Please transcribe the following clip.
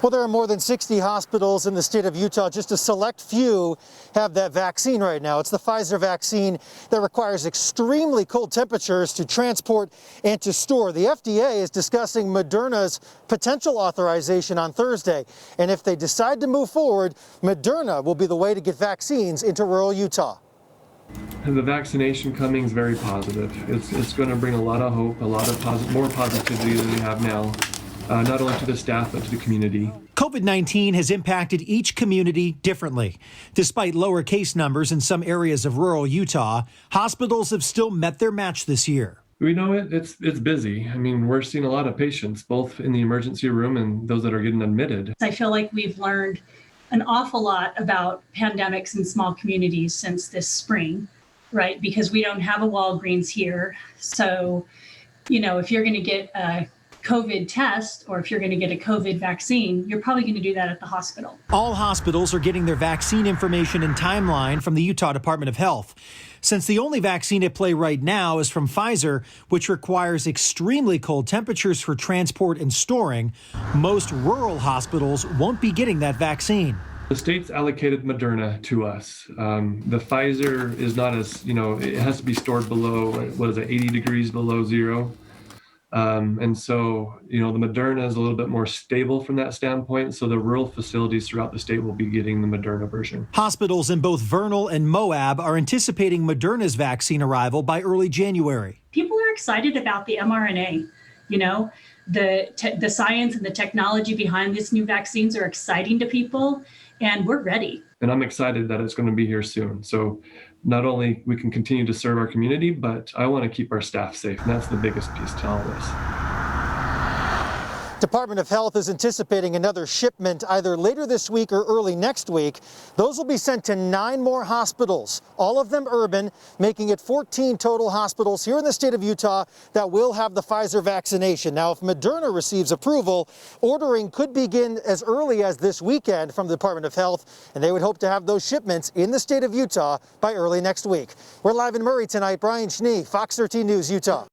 Well, there are more than 60 hospitals in the state of Utah. Just a select few have that vaccine right now. It's the Pfizer vaccine that requires extremely cold temperatures to transport and to store. The FDA is discussing Moderna's potential authorization on Thursday. And if they decide to move forward, Moderna will be the way to get vaccines into rural Utah. And the vaccination coming is very positive. It's going to bring a lot of hope, a lot of more positivity than we have now. Not only to the staff, but to the community. COVID-19 has impacted each community differently. Despite lower case numbers in some areas of rural Utah, hospitals have still met their match this year. We know it's busy. I mean, we're seeing a lot of patients, both in the emergency room and those that are getting admitted. I feel like we've learned an awful lot about pandemics in small communities since this spring, right? Because we don't have a Walgreens here. So, if you're going to get a COVID test or if you're going to get a COVID vaccine, you're probably going to do that at the hospital. All hospitals are getting their vaccine information and timeline from the Utah Department of Health. Since the only vaccine at play right now is from Pfizer, which requires extremely cold temperatures for transport and storing, most rural hospitals won't be getting that vaccine. The state's allocated Moderna to us. The Pfizer is not as, it has to be stored below, 80 degrees below zero. And so, the Moderna is a little bit more stable from that standpoint. So the rural facilities throughout the state will be getting the Moderna version. Hospitals in both Vernal and Moab are anticipating Moderna's vaccine arrival by early January. People are excited about the mRNA. The science and the technology behind these new vaccines are exciting to people, and we're ready. And I'm excited that it's going to be here soon. So not only we can continue to serve our community, but I want to keep our staff safe. And that's the biggest piece to all this. Department of Health is anticipating another shipment either later this week or early next week. Those will be sent to 9 more hospitals, all of them urban, making it 14 total hospitals here in the state of Utah that will have the Pfizer vaccination. Now, if Moderna receives approval, ordering could begin as early as this weekend from the Department of Health, and they would hope to have those shipments in the state of Utah by early next week. We're live in Murray tonight. Brian SCHNEE, Fox 13 News, Utah.